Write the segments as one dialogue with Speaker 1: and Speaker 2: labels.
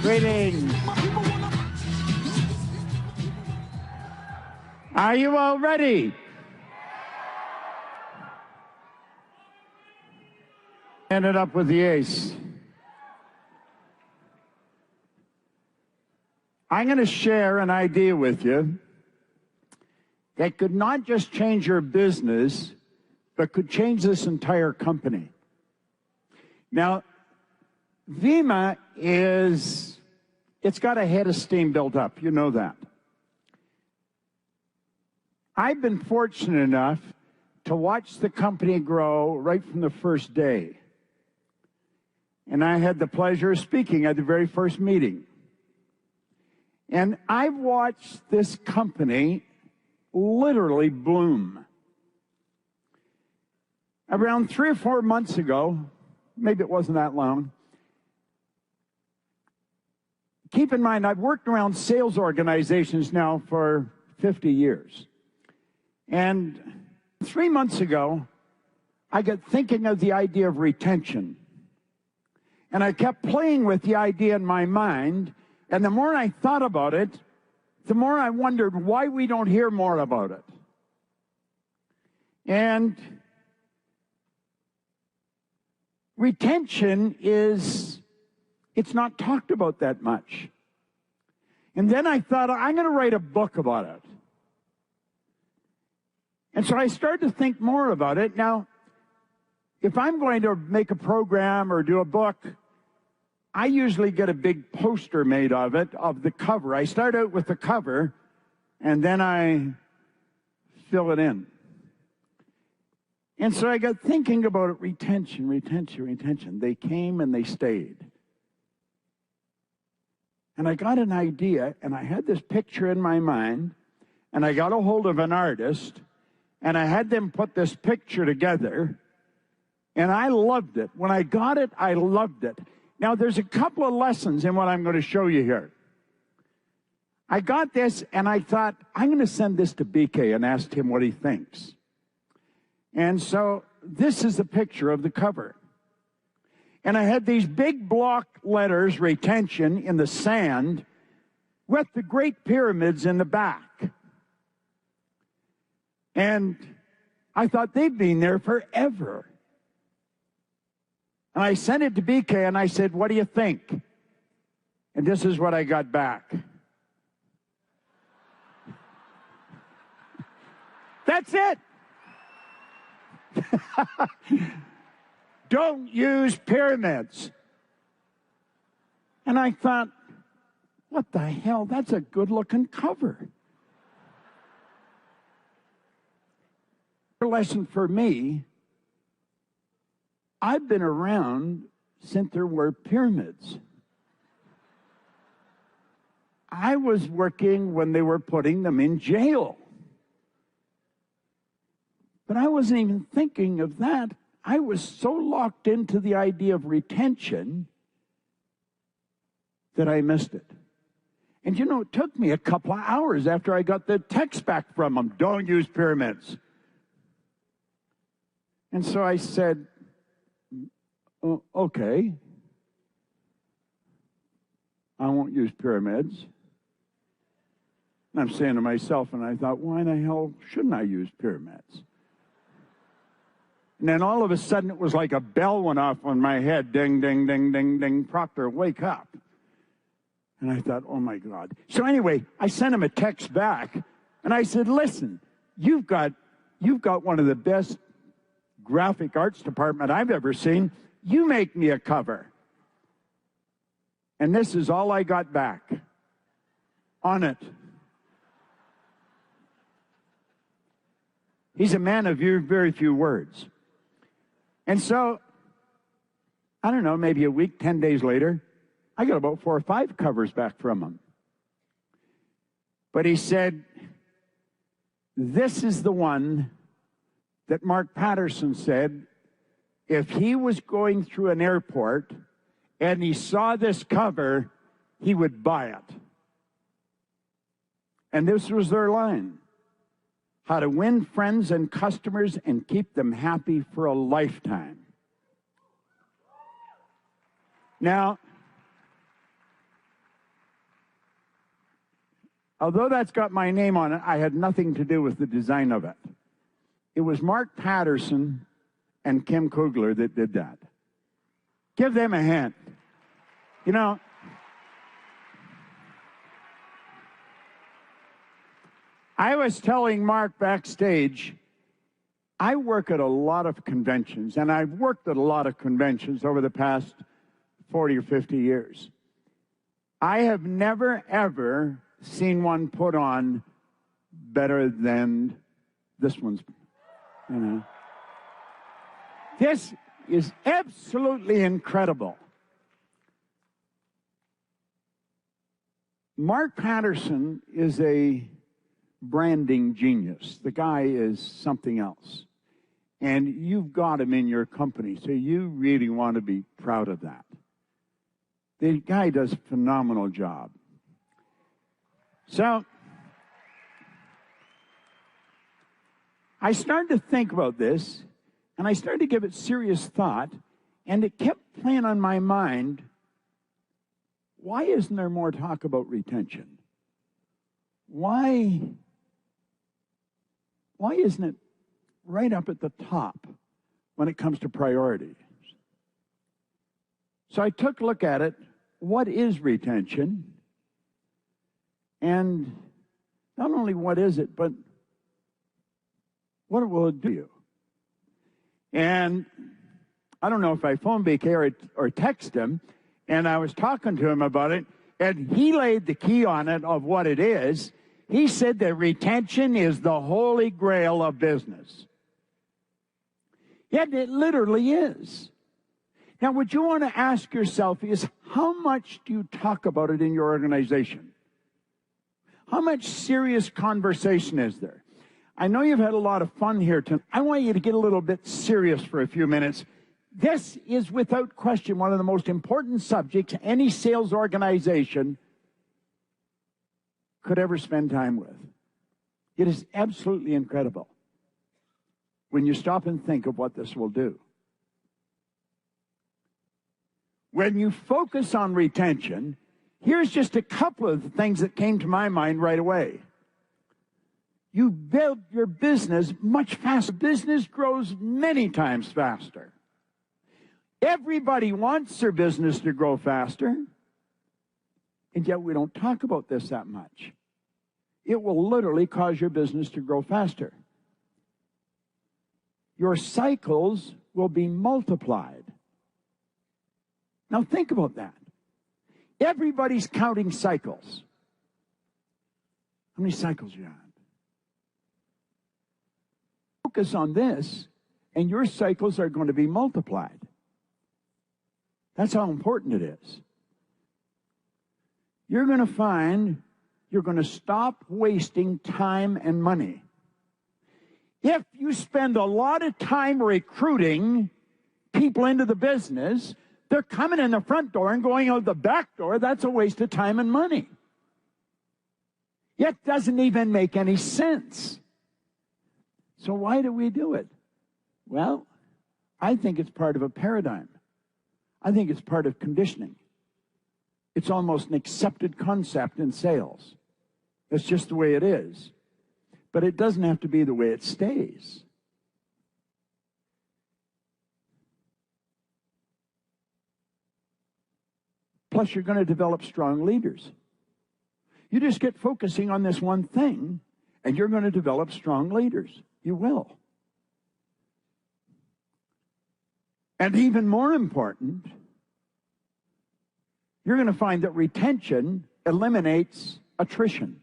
Speaker 1: Greetings. Are you all ready? Ended up with the ace. I'm going to share an idea with you that could not just change your business, but could change this entire company. Now, Vemma it's got a head of steam built up. You know that. I've been fortunate enough to watch the company grow right from the first day. And I had the pleasure of speaking at the very first meeting. And I've watched this company literally bloom. Around 3 or 4 months ago, maybe it wasn't that long, keep in mind, I've worked around sales organizations now for 50 years. And 3 months ago, I got thinking of the idea of retention. And I kept playing with the idea in my mind. And the more I thought about it, the more I wondered why we don't hear more about it. And retention it's not talked about that much. And then I thought, I'm going to write a book about it. And so I started to think more about it. Now, if I'm going to make a program or do a book, I usually get a big poster made of it, of the cover. I start out with the cover, and then I fill it in. And so I got thinking about it, retention. They came and they stayed. And I got an idea, and I had this picture in my mind, and I got a hold of an artist, and I had them put this picture together, and I loved it. When I got it, I loved it. Now, there's a couple of lessons in what I'm going to show you here. I got this, and I thought, I'm going to send this to BK and ask him what he thinks. And so this is the picture of the cover. And I had these big block letters, retention, in the sand with the Great Pyramids in the back. And I thought they'd been there forever. And I sent it to BK, and I said, what do you think? And this is what I got back. That's it. Don't use pyramids. And I thought, what the hell? That's a good-looking cover. Lesson for me, I've been around since there were pyramids. I was working when they were putting them in jail. But I wasn't even thinking of that. I was so locked into the idea of retention that I missed it. And you know, it took me a couple of hours after I got the text back from them, don't use pyramids. And so I said, oh, okay, I won't use pyramids. And I'm saying to myself, and I thought, why the hell shouldn't I use pyramids? And then all of a sudden, it was like a bell went off on my head. Ding, ding, ding, ding, ding. Proctor, wake up. And I thought, oh, my God. So anyway, I sent him a text back. And I said, listen, you've got one of the best graphic arts department I've ever seen. You make me a cover. And this is all I got back on it. He's a man of very few words. And so, I don't know, maybe a week, 10 days later, I got about 4 or 5 covers back from him. But he said, this is the one that Mark Patterson said, if he was going through an airport and he saw this cover, he would buy it. And this was their line. How to win friends and customers and keep them happy for a lifetime. Now, Although that's got my name on it, I had nothing to do with the design of it. It was Mark Patterson and Kim Kugler that did that. Give them a hand. You know, I was telling Mark backstage, I work at a lot of conventions, and I've worked at a lot of conventions over the past 40 or 50 years. I have never, ever seen one put on better than this one's. You know. This is absolutely incredible. Mark Patterson is a branding genius. The guy is something else. And you've got him in your company, so you really want to be proud of that. The guy does a phenomenal job. So I started to think about this, and I started to give it serious thought, and it kept playing on my mind, why isn't there more talk about retention? Why isn't it right up at the top when it comes to priorities? So I took a look at it. What is retention? And not only what is it, but what will it do you? And I don't know if I phoned BK or text him, and I was talking to him about it, and he laid the key on it of what it is. He said that retention is the holy grail of business. Yet it literally is. Now, what you want to ask yourself is, how much do you talk about it in your organization? How much serious conversation is there? I know you've had a lot of fun here tonight. I want you to get a little bit serious for a few minutes. This is without question one of the most important subjects any sales organization could ever spend time with. It is absolutely incredible when you stop and think of what this will do. When you focus on retention, here's just a couple of the things that came to my mind right away. You build your business much faster. Business grows many times faster. Everybody wants their business to grow faster, and yet we don't talk about this that much. It will literally cause your business to grow faster. Your cycles will be multiplied. Now think about that. Everybody's counting cycles. How many cycles you have? Focus on this, and your cycles are going to be multiplied. That's how important it is. You're going to find you're going to stop wasting time and money. If you spend a lot of time recruiting people into the business, they're coming in the front door and going out the back door. That's a waste of time and money. It doesn't even make any sense. So why do we do it? Well, I think it's part of a paradigm. I think it's part of conditioning. It's almost an accepted concept in sales. It's just the way it is. But it doesn't have to be the way it stays. Plus, you're going to develop strong leaders. You just get focusing on this one thing, and you're going to develop strong leaders. You will. And even more important, you're going to find that retention eliminates attrition.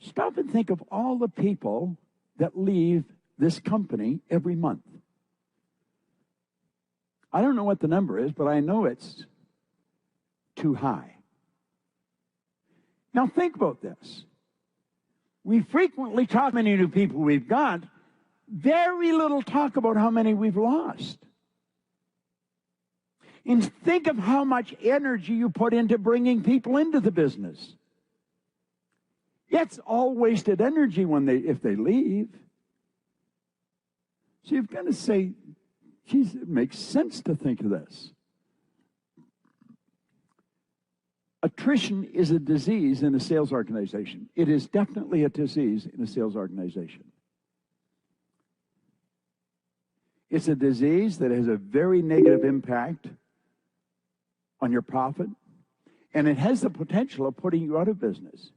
Speaker 1: Stop and think of all the people that leave this company every month. I don't know what the number is, but I know it's too high. Now think about this. We frequently talk about how many new people we've got. Very little talk about how many we've lost. And think of how much energy you put into bringing people into the business. It's all wasted energy if they leave. So you've got to say, geez, it makes sense to think of this. A Attrition is a disease in a sales organization. It is definitely a disease in a sales organization. It's a disease that has a very negative impact on your profit, and it has the potential of putting you out of business.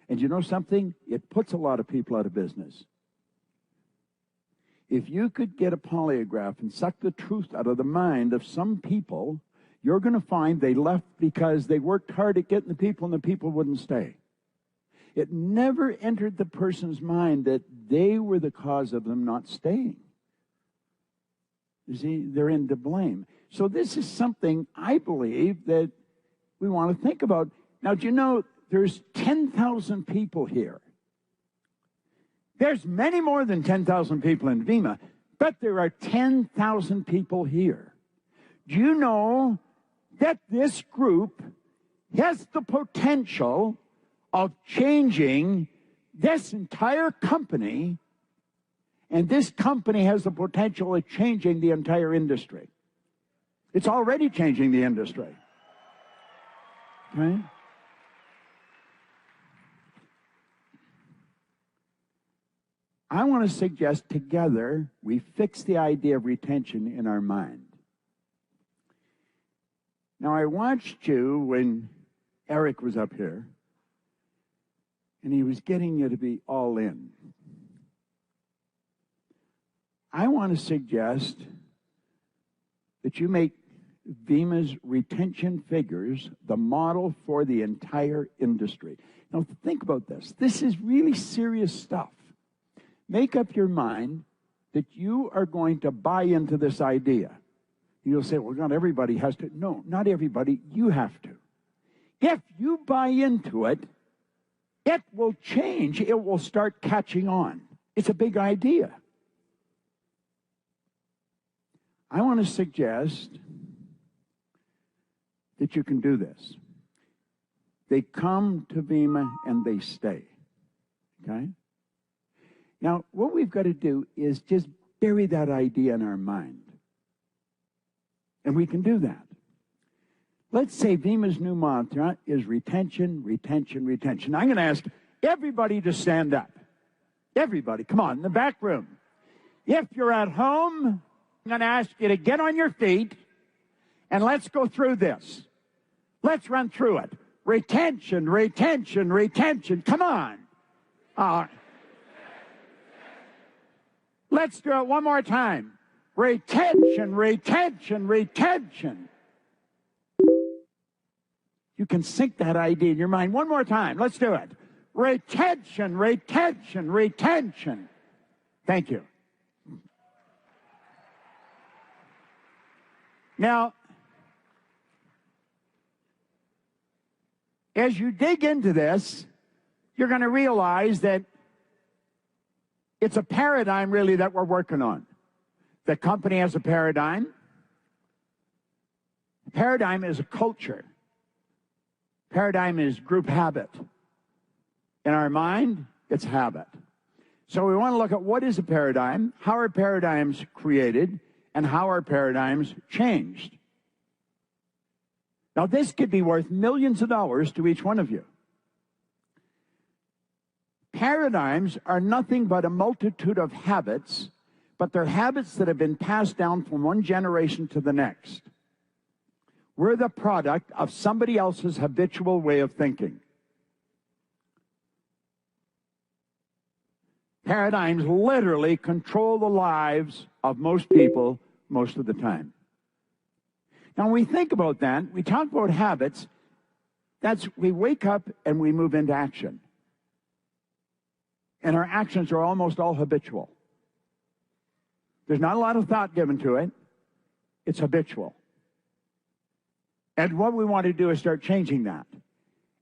Speaker 1: And you know something? It puts a lot of people out of business. If you could get a polygraph and suck the truth out of the mind of some people, you're going to find they left because they worked hard at getting the people and the people wouldn't stay. It never entered the person's mind that they were the cause of them not staying. You see, they're in to blame. So this is something I believe that we want to think about. Now, do you know there's 10,000 people here? There's many more than 10,000 people in Vemma, but there are 10,000 people here. Do you know that this group has the potential of changing this entire company, and this company has the potential of changing the entire industry? It's already changing the industry. Right? I want to suggest together we fix the idea of retention in our mind. Now, I watched you when Eric was up here, and he was getting you to be all in. I want to suggest that you make Vemma's retention figures the model for the entire industry. Now, think about this. This is really serious stuff. Make up your mind that you are going to buy into this idea. You'll say, well, not everybody has to. No, not everybody. You have to. If you buy into it, it will change. It will start catching on. It's a big idea. I want to suggest that you can do this. They come to Vemma and they stay. Okay? Now, what we've got to do is just bury that idea in our mind. And we can do that. Let's say Vemma's new mantra is retention, retention, retention. I'm going to ask everybody to stand up. Everybody, come on, in the back room. If you're at home, I'm going to ask you to get on your feet and let's go through this. Let's run through it. Retention, retention, retention. Come on. Let's do it one more time. Retention, retention, retention. You can sink that idea in your mind one more time. Let's do it. Retention, retention, retention. Thank you. Now, as you dig into this, you're going to realize that it's a paradigm, really, that we're working on. The company has a paradigm. Paradigm is a culture. Paradigm is group habit. In our mind, it's habit. So we want to look at what is a paradigm, how are paradigms created, and how are paradigms changed. Now, this could be worth millions of dollars to each one of you. Paradigms are nothing but a multitude of habits, but they're habits that have been passed down from one generation to the next. We're the product of somebody else's habitual way of thinking. Paradigms literally control the lives of most people most of the time. Now, when we think about that, we talk about habits. We wake up and we move into action. And our actions are almost all habitual. There's not a lot of thought given to it. It's habitual. And what we want to do is start changing that.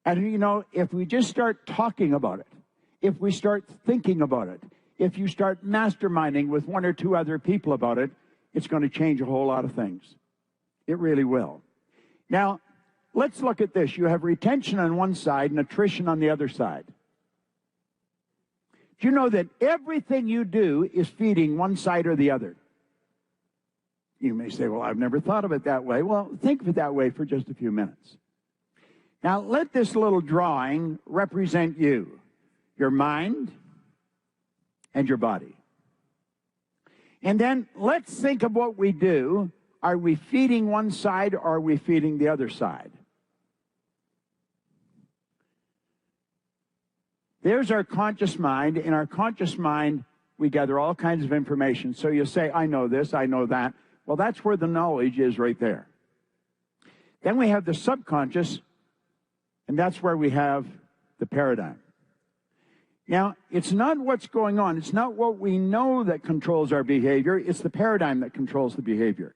Speaker 1: And, you know, if we just start talking about it, if we start thinking about it, if you start masterminding with one or two other people about it, it's going to change a whole lot of things. It really will. Now, let's look at this. You have retention on one side and attrition on the other side. Do you know that everything you do is feeding one side or the other? You may say, well, I've never thought of it that way. Well, think of it that way for just a few minutes. Now, let this little drawing represent you, your mind, and your body. And then let's think of what we do. Are we feeding one side or are we feeding the other side? There's our conscious mind. In our conscious mind, we gather all kinds of information. So you say, I know this, I know that. Well, that's where the knowledge is right there. Then we have the subconscious, and that's where we have the paradigm. Now, it's not what's going on. It's not what we know that controls our behavior. It's the paradigm that controls the behavior.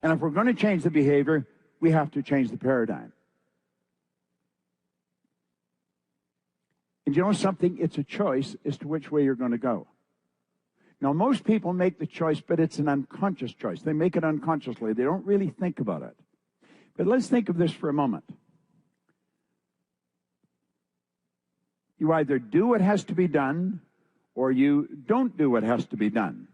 Speaker 1: And if we're going to change the behavior, we have to change the paradigm. And you know something? It's a choice as to which way you're going to go. Now, most people make the choice, but it's an unconscious choice. They make it unconsciously. They don't really think about it. But let's think of this for a moment. You either do what has to be done, or you don't do what has to be done.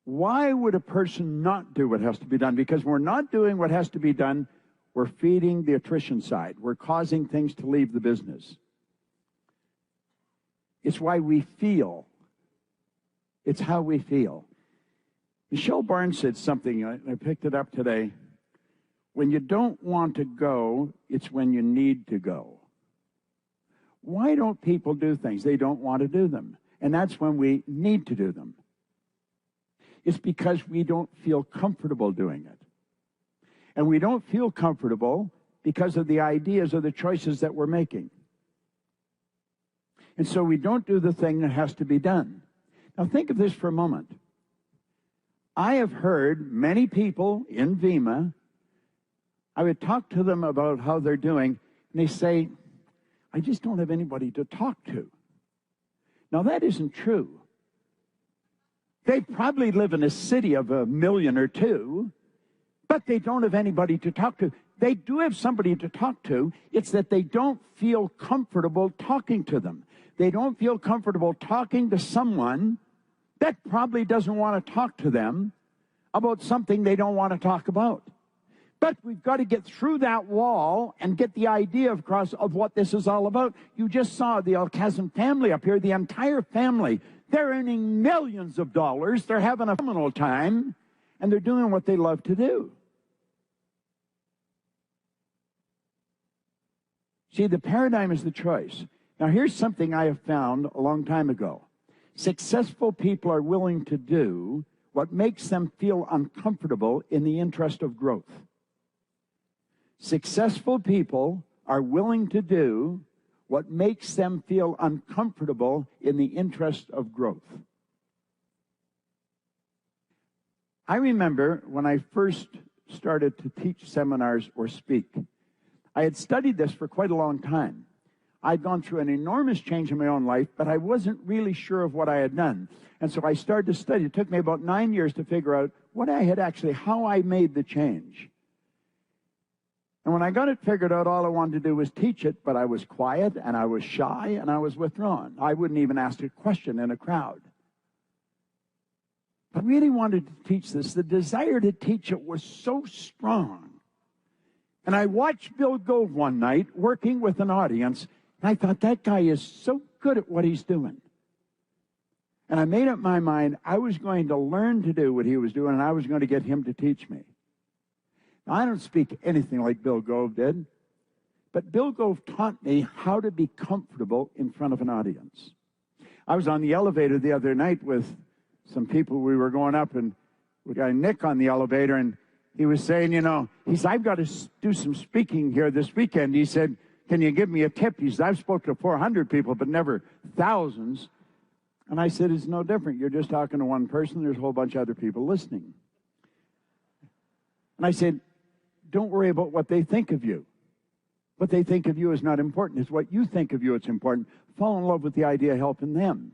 Speaker 1: Why would a person not do what has to be done? Because we're not doing what has to be done, we're feeding the attrition side. We're causing things to leave the business. It's why we feel. It's how we feel. Michelle Barnes said something, I picked it up today. When you don't want to go, it's when you need to go. Why don't people do things? They don't want to do them. And that's when we need to do them. It's because we don't feel comfortable doing it. And we don't feel comfortable because of the ideas or the choices that we're making. And so we don't do the thing that has to be done. Now think of this for a moment. I have heard many people in Vemma, I would talk to them about how they're doing, and they say, I just don't have anybody to talk to. Now that isn't true. They probably live in a city of 1 million or 2, but they don't have anybody to talk to. They do have somebody to talk to. It's that they don't feel comfortable talking to them. They don't feel comfortable talking to someone that probably doesn't want to talk to them about something they don't want to talk about. But we've got to get through that wall and get the idea across of what this is all about. You just saw the Alcazan family up here, the entire family. They're earning millions of dollars. They're having a phenomenal time, and they're doing what they love to do. See, the paradigm is the choice. Now, here's something I have found a long time ago. Successful people are willing to do what makes them feel uncomfortable in the interest of growth. Successful people are willing to do what makes them feel uncomfortable in the interest of growth. I remember when I first started to teach seminars or speak, I had studied this for quite a long time. I'd gone through an enormous change in my own life, but I wasn't really sure of what I had done. And so I started to study. It took me about 9 years to figure out what I had actually, how I made the change. And when I got it figured out, all I wanted to do was teach it, but I was quiet, and I was shy, and I was withdrawn. I wouldn't even ask a question in a crowd. But I really wanted to teach this. The desire to teach it was so strong. And I watched Bill Gove one night working with an audience, and I thought, that guy is so good at what he's doing. And I made up my mind I was going to learn to do what he was doing, and I was going to get him to teach me. Now, I don't speak anything like Bill Gove did, but Bill Gove taught me how to be comfortable in front of an audience. I was on the elevator the other night with some people. We were going up, and we got Nick on the elevator, and he was saying, I've got to do some speaking here this weekend. He said, can you give me a tip? He said, I've spoken to 400 people, but never thousands. And I said, it's no different. You're just talking to one person. There's a whole bunch of other people listening. And I said, don't worry about what they think of you. What they think of you is not important. It's what you think of you that's important. Fall in love with the idea of helping them.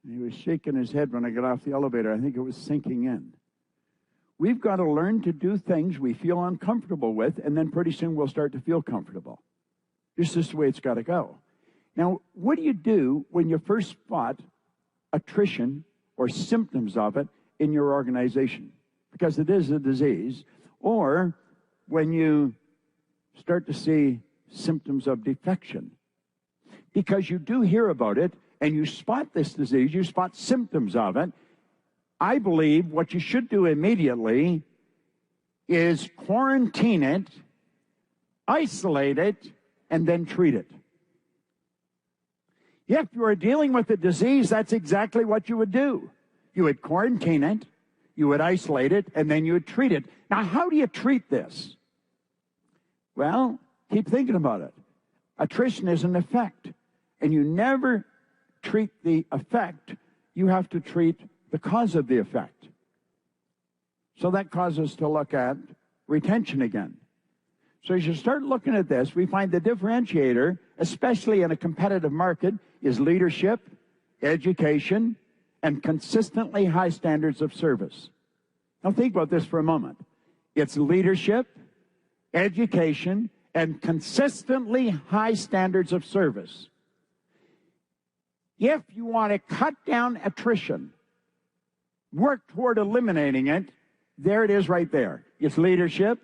Speaker 1: And he was shaking his head when I got off the elevator. I think it was sinking in. We've got to learn to do things we feel uncomfortable with, and then pretty soon we'll start to feel comfortable. This is the way it's got to go. Now, what do you do when you first spot attrition or symptoms of it in your organization? Because it is a disease. or when you start to see symptoms of defection. Because you do hear about it, and you spot this disease, you spot symptoms of it. I believe what you should do immediately is quarantine it, isolate it, and then treat it. If you are dealing with a disease, that's exactly what you would do. You would quarantine it, you would isolate it, and then you would treat it. Now, how do you treat this? Well, keep thinking about it. Attrition is an effect, and you never treat the effect. You have to treat the cause of the effect. So that causes us to look at retention again. So as you start looking at this, we find the differentiator, especially in a competitive market, is leadership, education, and consistently high standards of service. Now think about this for a moment. It's leadership, education, and consistently high standards of service. If you want to cut down attrition, work toward eliminating it, there it is right there. It's leadership,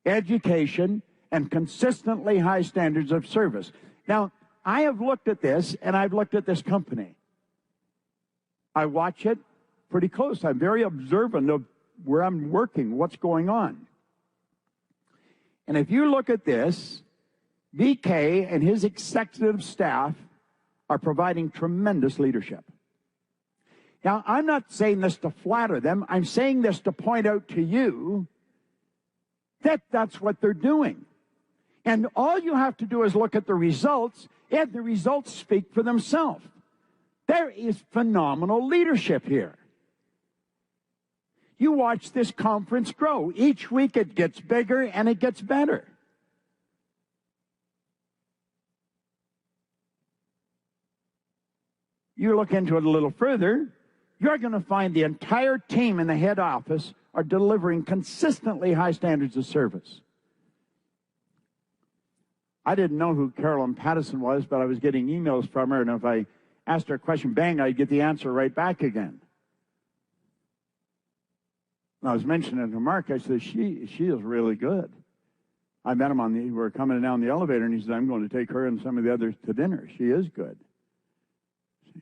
Speaker 1: education, and consistently high standards of service. Now, I have looked at this, and I've looked at this company. I watch it pretty close. I'm very observant of where I'm working, what's going on. And if you look at this, BK and his executive staff are providing tremendous leadership. Now, I'm not saying this to flatter them. I'm saying this to point out to you that that's what they're doing. And all you have to do is look at the results, and the results speak for themselves. There is phenomenal leadership here. You watch this conference grow. Each week it gets bigger and it gets better. You look into it a little further, you're going to find the entire team in the head office are delivering consistently high standards of service. I didn't know who Carolyn Pattison was, but I was getting emails from her, and if I asked her a question, bang, I'd get the answer right back again. And I was mentioning to Mark, I said, she is really good. I met him we were coming down the elevator, and he said, I'm going to take her and some of the others to dinner. She is good. See?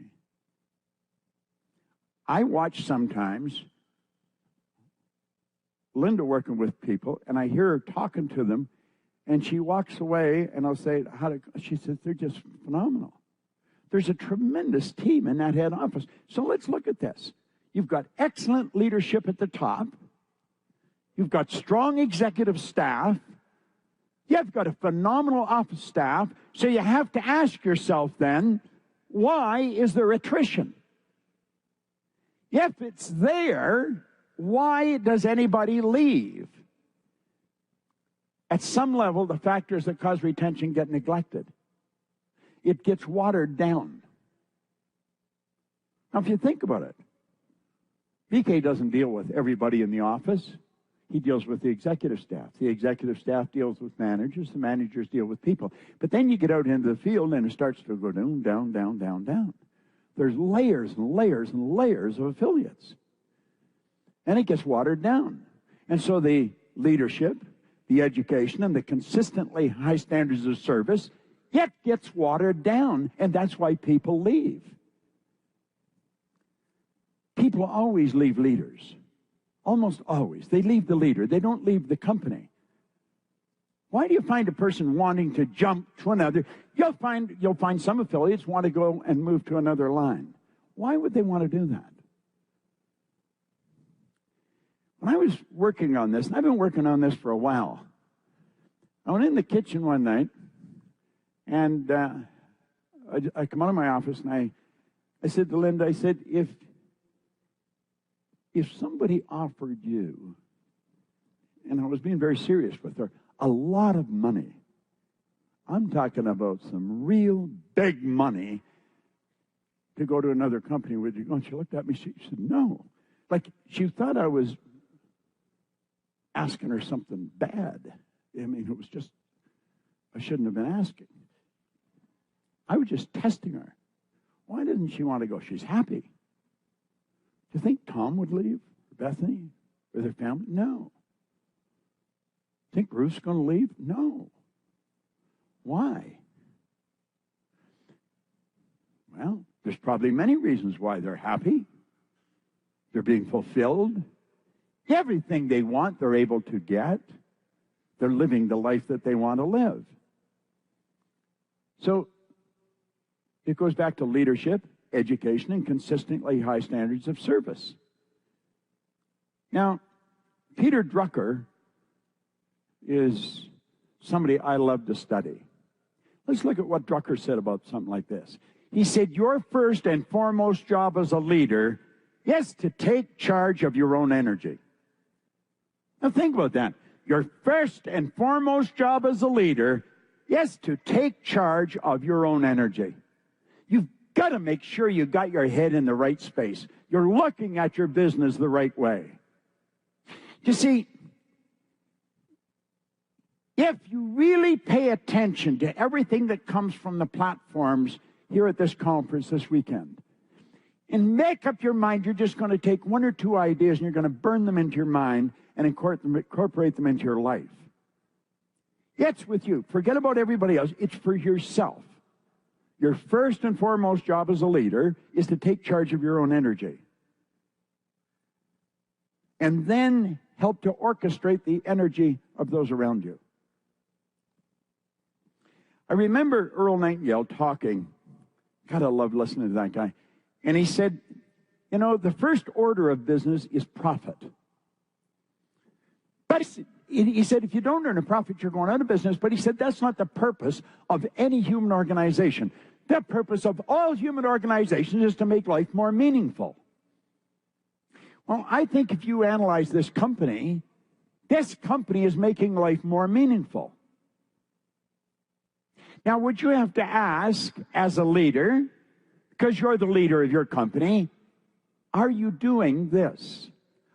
Speaker 1: I watch sometimes Linda working with people, and I hear her talking to them, and she walks away, and I'll say, she says, they're just phenomenal. There's a tremendous team in that head office. So let's look at this. You've got excellent leadership at the top. You've got strong executive staff. You've got a phenomenal office staff. So you have to ask yourself then, why is there attrition? If it's there, why does anybody leave? At some level, the factors that cause retention get neglected. It gets watered down. Now, if you think about it, BK doesn't deal with everybody in the office. He deals with the executive staff. The executive staff deals with managers. The managers deal with people. But then you get out into the field, and it starts to go down, down, down, down, down. There's layers and layers and layers of affiliates. And it gets watered down. And so the leadership, the education, and the consistently high standards of service, it gets watered down. And that's why people leave. People always leave leaders. Almost always. They leave the leader. They don't leave the company. Why do you find a person wanting to jump to another? You'll find some affiliates want to go and move to another line. Why would they want to do that? When I was working on this, and I've been working on this for a while, I went in the kitchen one night, and I come out of my office, and I said to Linda, I said, if somebody offered you, and I was being very serious with her, a lot of money, I'm talking about some real big money, to go to another company, would you go? And she looked at me, she said, no. Like she thought I was asking her something bad. I mean, it was just, I shouldn't have been asking. I was just testing her. Why didn't she want to go? She's happy. Do you think Tom would leave? Or Bethany? Or their family? No. Think Ruth's going to leave? No. Why? Well, there's probably many reasons why they're happy. They're being fulfilled. Everything they want, they're able to get. They're living the life that they want to live. So it goes back to leadership, education, and consistently high standards of service. Now, Peter Drucker is somebody I love to study. Let's look at what Drucker said about something like this. He said, your first and foremost job as a leader is to take charge of your own energy. Now think about that. Your first and foremost job as a leader is to take charge of your own energy. You've got to make sure you got your head in the right space. You're looking at your business the right way. You see, if you really pay attention to everything that comes from the platforms here at this conference this weekend, and make up your mind, you're just going to take one or two ideas and you're going to burn them into your mind and incorporate them into your life. It's with you. Forget about everybody else. It's for yourself. Your first and foremost job as a leader is to take charge of your own energy. And then help to orchestrate the energy of those around you. I remember Earl Nightingale talking. God, I love listening to that guy. And he said, you know, the first order of business is profit. But he said, if you don't earn a profit, you're going out of business. But he said, that's not the purpose of any human organization. The purpose of all human organizations is to make life more meaningful. Well, I think if you analyze this company is making life more meaningful. Now, would you have to ask, as a leader, because you're the leader of your company, are you doing this?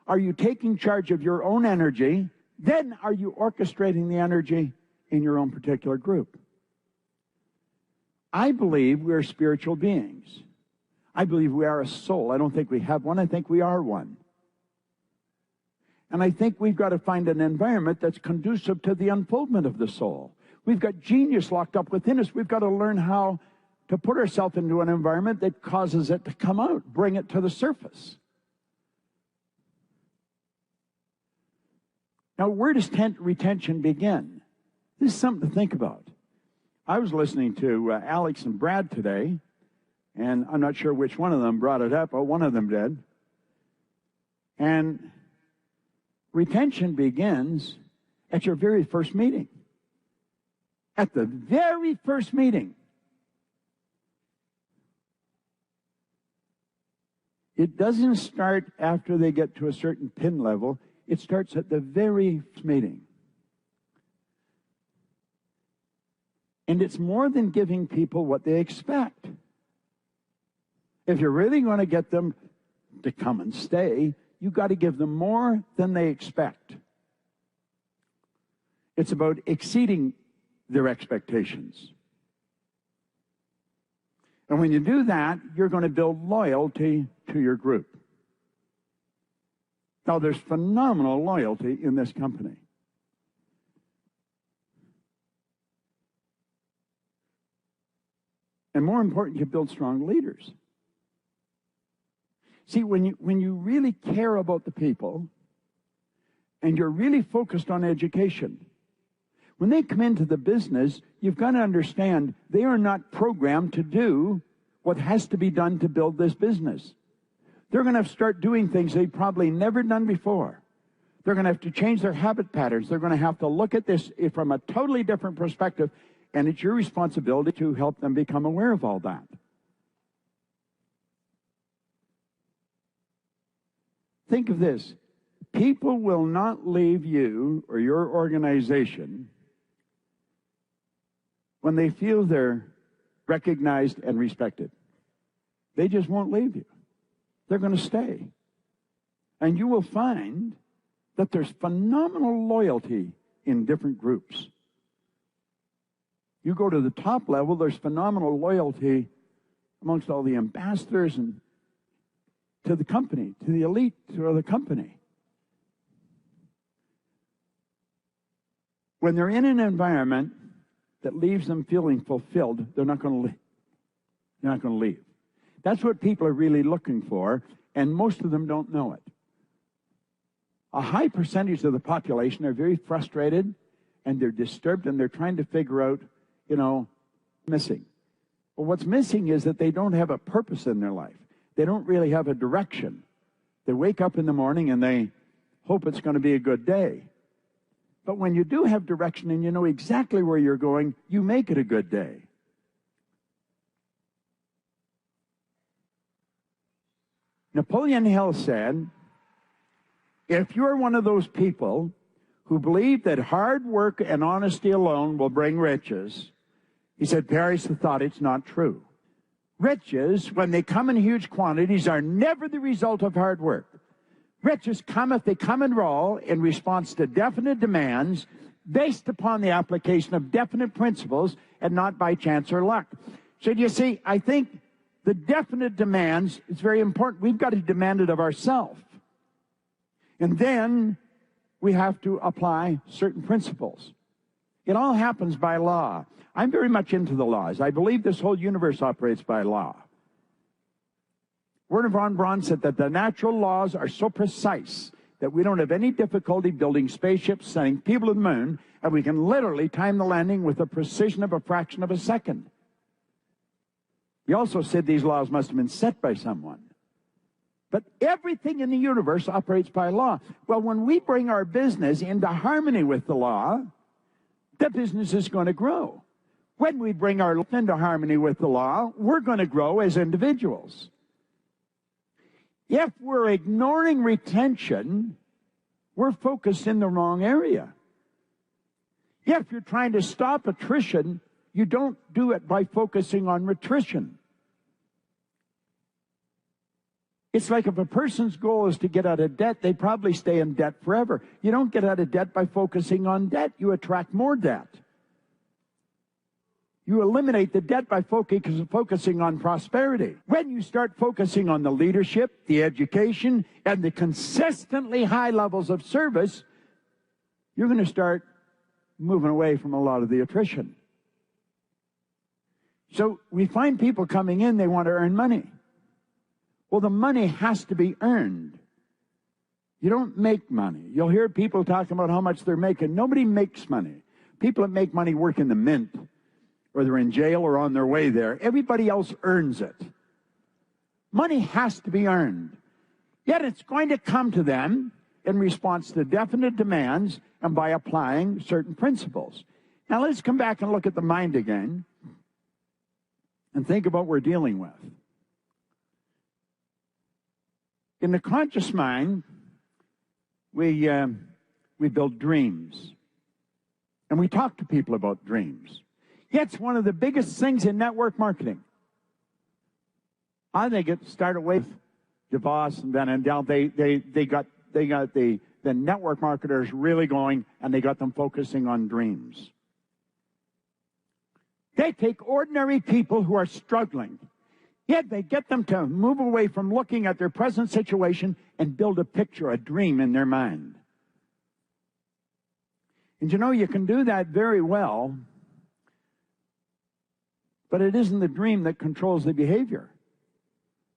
Speaker 1: Are you taking charge of your own energy? Then are you orchestrating the energy in your own particular group? I believe we're spiritual beings. I believe we are a soul. I don't think we have one. I think we are one. And I think we've got to find an environment that's conducive to the unfoldment of the soul. We've got genius locked up within us. We've got to learn how to put ourselves into an environment that causes it to come out, bring it to the surface. Now, where does retention begin? This is something to think about. I was listening to Alex and Brad today, and I'm not sure which one of them brought it up, but one of them did. And retention begins at your very first meeting. At the very first meeting. It doesn't start after they get to a certain pin level. It starts at the very first meeting. And it's more than giving people what they expect. If you're really going to get them to come and stay, you've got to give them more than they expect. It's about exceeding their expectations. And when you do that, you're going to build loyalty to your group. Now, there's phenomenal loyalty in this company. And more important, you build strong leaders. See, when you really care about the people and you're really focused on education, when they come into the business, you've got to understand they are not programmed to do what has to be done to build this business. They're going to have to start doing things they've probably never done before. They're going to have to change their habit patterns. They're going to have to look at this from a totally different perspective, and it's your responsibility to help them become aware of all that. Think of this. People will not leave you or your organization when they feel they're recognized and respected. They just won't leave you. They're going to stay. And you will find that there's phenomenal loyalty in different groups. You go to the top level, there's phenomenal loyalty amongst all the ambassadors and to the company, to the elite, to the company. When they're in an environment that leaves them feeling fulfilled, they're not going to leave. They're not going to leave. That's what people are really looking for, and most of them don't know it. A high percentage of the population are very frustrated, and they're disturbed, and they're trying to figure out, missing. Well, what's missing is that they don't have a purpose in their life. They don't really have a direction. They wake up in the morning and they hope it's going to be a good day. But when you do have direction and you know exactly where you're going, you make it a good day. Napoleon Hill said, if you're one of those people who believe that hard work and honesty alone will bring riches, he said, perish the thought, it's not true. Riches, when they come in huge quantities, are never the result of hard work. Riches come if they come in raw in response to definite demands based upon the application of definite principles and not by chance or luck. So you see, I think the definite demands is very important. We've got to demand it of ourselves. And then we have to apply certain principles. It all happens by law. I'm very much into the laws. I believe this whole universe operates by law. Werner von Braun said that the natural laws are so precise that we don't have any difficulty building spaceships, sending people to the moon, and we can literally time the landing with the precision of a fraction of a second. He also said these laws must have been set by someone. But everything in the universe operates by law. Well, when we bring our business into harmony with the law, the business is going to grow. When we bring our life into harmony with the law, we're going to grow as individuals. If we're ignoring retention, we're focused in the wrong area. If you're trying to stop attrition, you don't do it by focusing on retrition. It's like if a person's goal is to get out of debt, they probably stay in debt forever. You don't get out of debt by focusing on debt. You attract more debt. You eliminate the debt by focusing on prosperity. When you start focusing on the leadership, the education, and the consistently high levels of service, you're going to start moving away from a lot of the attrition. So we find people coming in, they want to earn money. Well, the money has to be earned. You don't make money. You'll hear people talking about how much they're making. Nobody makes money. People that make money work in the mint, or they're in jail or on their way there. Everybody else earns it. Money has to be earned. Yet it's going to come to them in response to definite demands and by applying certain principles. Now let's come back and look at the mind again and think about what we're dealing with. In the conscious mind, we build dreams. And we talk to people about dreams. It's one of the biggest things in network marketing. I think it started with DeVos and Van Andel. They got the network marketers really going, and they got them focusing on dreams. They take ordinary people who are struggling, yet they get them to move away from looking at their present situation and build a picture, a dream in their mind. And you know, you can do that very well, but it isn't the dream that controls the behavior.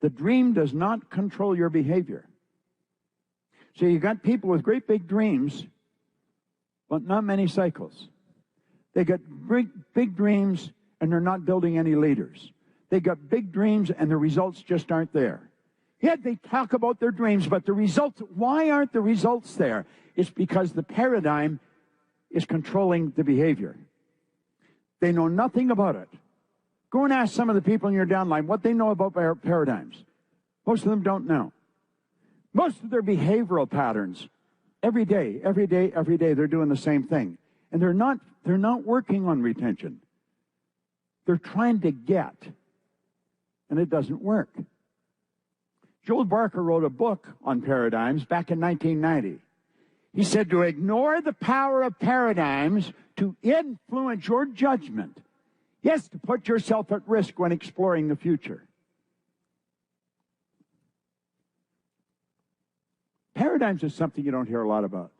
Speaker 1: The dream does not control your behavior. So you got people with great big dreams, but not many cycles. They got big dreams, and they're not building any leaders. They got big dreams, and the results just aren't there. Yet they talk about their dreams, but the results, why aren't the results there? It's because the paradigm is controlling the behavior. They know nothing about it. Go and ask some of the people in your downline what they know about paradigms. Most of them don't know. Most of their behavioral patterns, every day, they're doing the same thing. And they're not working on retention. They're trying to get, and it doesn't work. Joel Barker wrote a book on paradigms back in 1990. He said to ignore the power of paradigms to influence your judgment. Yes, to put yourself at risk when exploring the future. Paradigms is something you don't hear a lot about.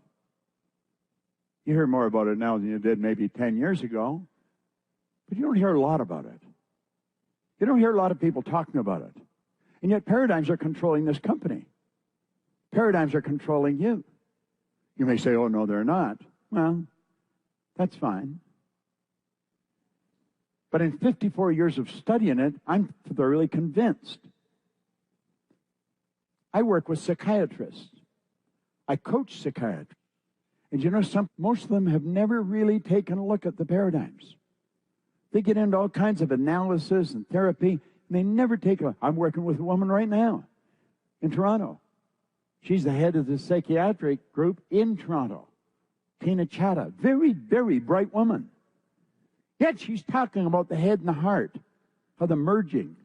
Speaker 1: You hear more about it now than you did maybe 10 years ago, but you don't hear a lot about it. You don't hear a lot of people talking about it. And yet paradigms are controlling this company. Paradigms are controlling you. You may say, oh, no, they're not. Well, that's fine. But in 54 years of studying it, I'm thoroughly convinced. I work with psychiatrists. I coach psychiatrists. And you know, most of them have never really taken a look at the paradigms. They get into all kinds of analysis and therapy, and they never take a look. I'm working with a woman right now in Toronto. She's the head of the psychiatric group in Toronto. Tina Chadha, very, very bright woman. Yet she's talking about the head and the heart, how the merging,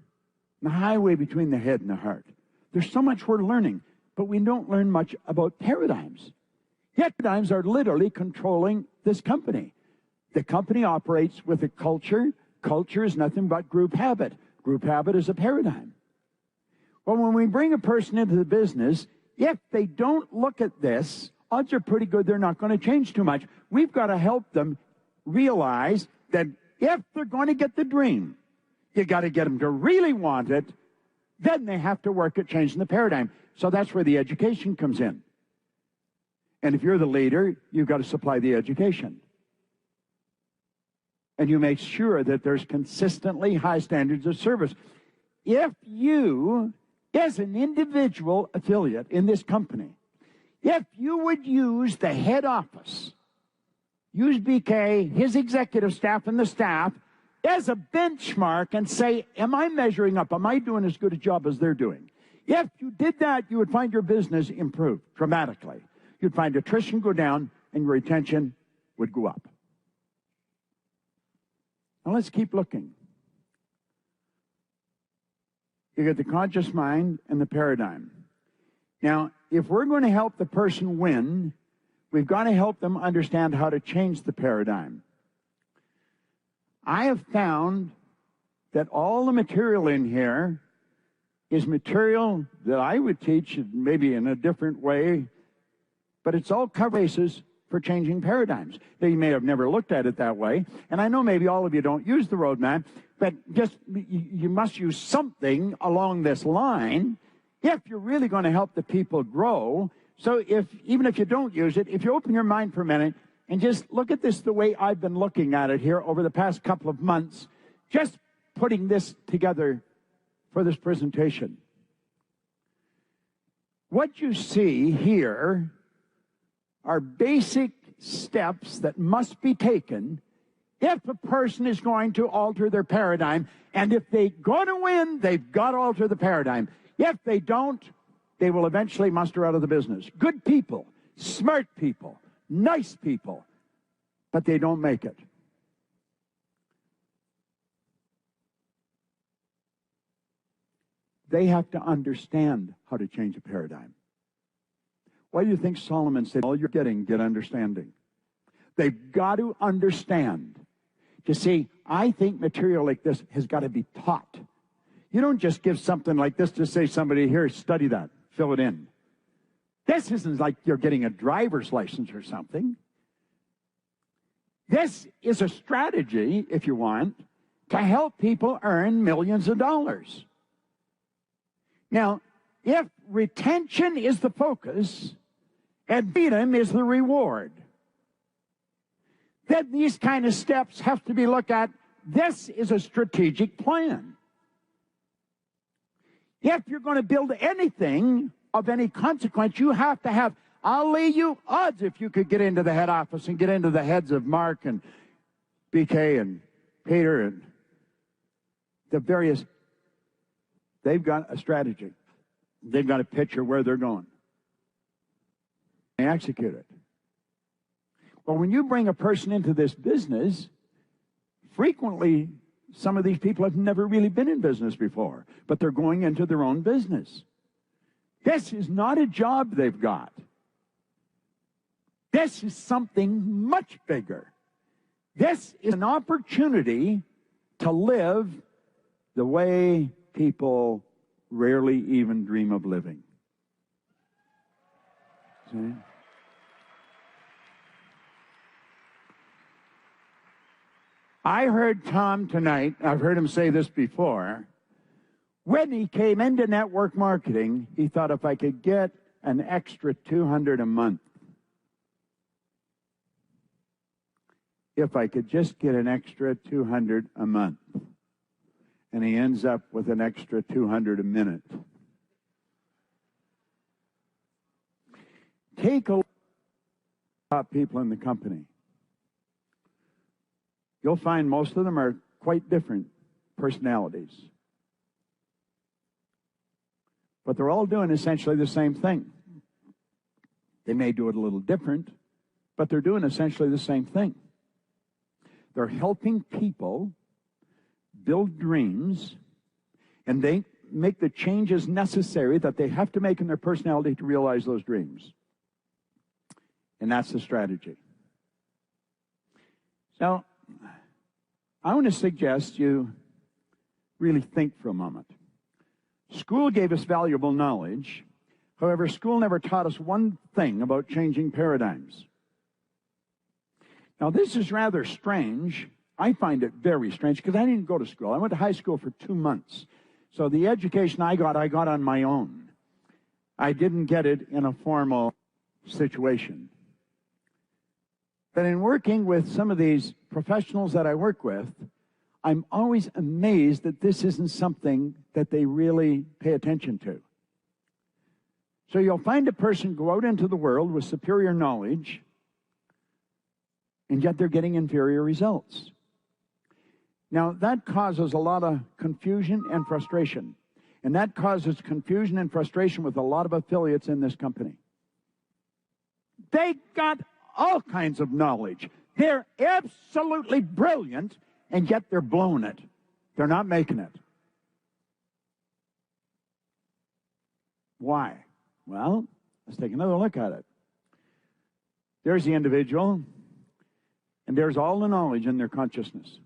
Speaker 1: the highway between the head and the heart. There's so much we're learning, but we don't learn much about paradigms. Yet paradigms are literally controlling this company. The company operates with a culture. Culture is nothing but group habit. Group habit is a paradigm. Well, when we bring a person into the business, if they don't look at this, odds are pretty good they're not going to change too much. We've got to help them realize that if they're going to get the dream, you got to get them to really want it. Then they have to work at changing the paradigm. So that's where the education comes in. And if you're the leader, you've got to supply the education. And you make sure that there's consistently high standards of service. If you, as an individual affiliate in this company, if you would use the head office, use BK, his executive staff, and the staff as a benchmark and say, am I measuring up? Am I doing as good a job as they're doing? If you did that, you would find your business improve dramatically. You'd find attrition go down and your retention would go up. Now let's keep looking. You get the conscious mind and the paradigm. Now, if we're going to help the person win, we've got to help them understand how to change the paradigm. I have found that all the material in here is material that I would teach maybe in a different way, but it's all cover bases for changing paradigms. Now, you may have never looked at it that way, and I know maybe all of you don't use the roadmap, but just you must use something along this line if you're really going to help the people grow. So even if you don't use it, if you open your mind for a minute and just look at this the way I've been looking at it here over the past couple of months, just putting this together for this presentation. What you see here are basic steps that must be taken if a person is going to alter their paradigm. And if they're going to win, they've got to alter the paradigm. If they don't, they will eventually muster out of the business. Good people, smart people, nice people, but they don't make it. They have to understand how to change a paradigm. Why do you think Solomon said, all you're getting, get understanding? They've got to understand. You see, I think material like this has got to be taught. You don't just give something like this to say somebody, here, study that, fill it in. This isn't like you're getting a driver's license or something. This is a strategy, if you want, to help people earn millions of dollars. Now, if retention is the focus and freedom is the reward, then these kind of steps have to be looked at. This is a strategic plan. If you're going to build anything of any consequence, you have to have, I'll lay you odds if you could get into the head office and get into the heads of Mark and BK and Peter and the various, they've got a strategy. They've got a picture where they're going. They execute it. Well, when you bring a person into this business, frequently some of these people have never really been in business before, but they're going into their own business. This is not a job they've got. This is something much bigger. This is an opportunity to live the way people rarely even dream of living. See? I heard Tom tonight, I've heard him say this before, when he came into network marketing, he thought if I could get an extra $200 a month, if I could just get an extra $200 a month, and he ends up with an extra $200 a minute. Take a look at top people in the company. You'll find most of them are quite different personalities. But they're all doing essentially the same thing. They may do it a little different, but they're doing essentially the same thing. They're helping people build dreams, and they make the changes necessary that they have to make in their personality to realize those dreams. And that's the strategy. So, I want to suggest you really think for a moment. School gave us valuable knowledge. However, school never taught us one thing about changing paradigms. Now, this is rather strange. I find it very strange because I didn't go to school. I went to high school for 2 months. So the education I got on my own. I didn't get it in a formal situation. But in working with some of these professionals that I work with, I'm always amazed that this isn't something that they really pay attention to. So you'll find a person go out into the world with superior knowledge, and yet they're getting inferior results. Now, that causes a lot of confusion and frustration. And that causes confusion and frustration with a lot of affiliates in this company. They got all kinds of knowledge. They're absolutely brilliant, and yet they're blowing it. They're not making it. Why? Well, let's take another look at it. There's the individual, and there's all the knowledge in their consciousness.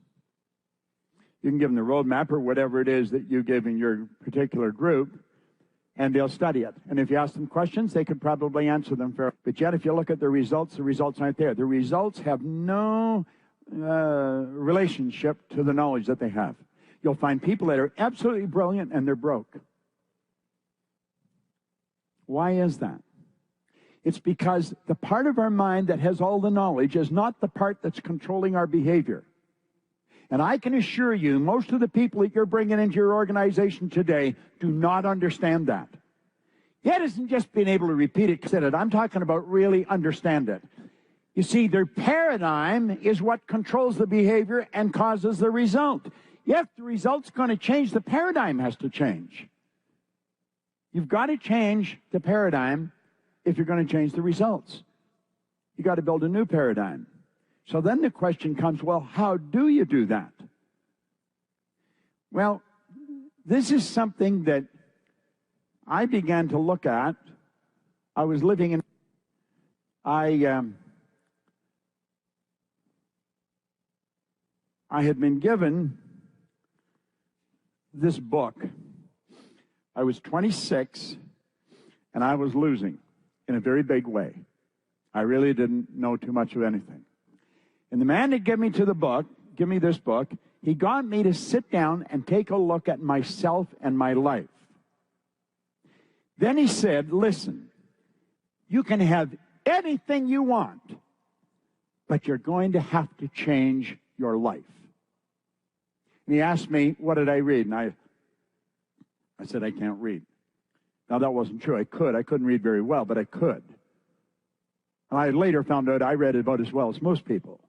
Speaker 1: You can give them the roadmap or whatever it is that you give in your particular group, and they'll study it. And if you ask them questions, they could probably answer them fairly. But yet, if you look at the results aren't there. The results have no relationship to the knowledge that they have. You'll find people that are absolutely brilliant, and they're broke. Why is that? It's because the part of our mind that has all the knowledge is not the part that's controlling our behavior. And I can assure you, most of the people that you're bringing into your organization today do not understand that. It isn't just being able to repeat it, I'm talking about really understand it. You see, their paradigm is what controls the behavior and causes the result. If the result's going to change, the paradigm has to change. You've got to change the paradigm if you're going to change the results. You've got to build a new paradigm. So then the question comes, well, how do you do that? Well, this is something that I began to look at. I was living in... I had been given this book. I was 26, and I was losing in a very big way. I really didn't know too much of anything. And the man that gave me this book, he got me to sit down and take a look at myself and my life. Then he said, listen, you can have anything you want, but you're going to have to change your life. And he asked me, what did I read? And I said, I can't read. Now, that wasn't true. I couldn't read very well, but I could. And I later found out I read it about as well as most people.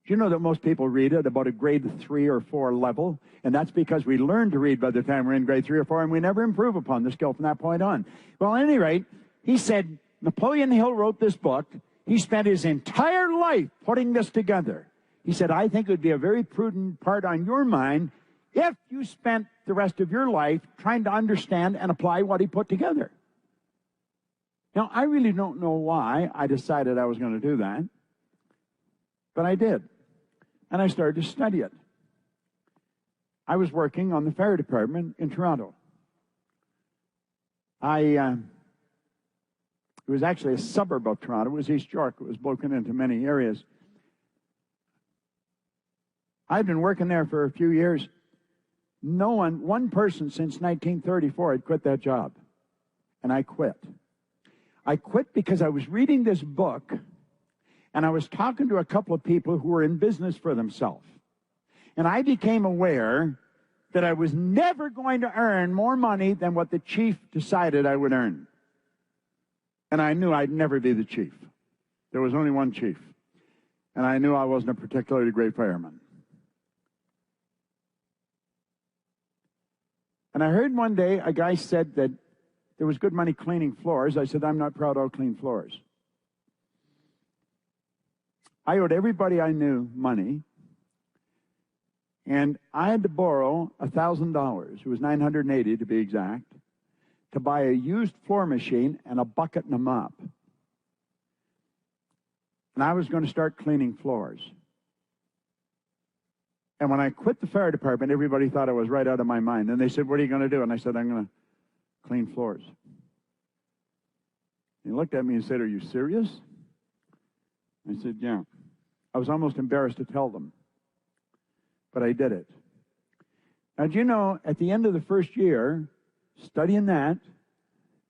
Speaker 1: Do you know that most people read at about a grade 3 or 4 level? And that's because we learn to read by the time we're in grade 3 or 4, and we never improve upon the skill from that point on. Well, at any rate, he said, Napoleon Hill wrote this book. He spent his entire life putting this together. He said, I think it would be a very prudent part on your mind if you spent the rest of your life trying to understand and apply what he put together. Now, I really don't know why I decided I was going to do that, but I did. And I started to study it. I was working on the fire department in Toronto. It was actually a suburb of Toronto. It was East York. It was broken into many areas. I'd been working there for a few years. One person since 1934 had quit that job. And I quit. I quit because I was reading this book, and I was talking to a couple of people who were in business for themselves. And I became aware that I was never going to earn more money than what the chief decided I would earn. And I knew I'd never be the chief. There was only one chief. And I knew I wasn't a particularly great fireman. And I heard one day a guy said that there was good money cleaning floors. I said, I'm not proud I'll clean floors. I owed everybody I knew money. And I had to borrow $1,000. It was $980 to be exact, to buy a used floor machine and a bucket and a mop. And I was going to start cleaning floors. And when I quit the fire department, everybody thought I was right out of my mind. And they said, what are you going to do? And I said, I'm going to clean floors. He looked at me and said, are you serious? I said, yeah. I was almost embarrassed to tell them. But I did it. Now, do you know, at the end of the first year, studying that,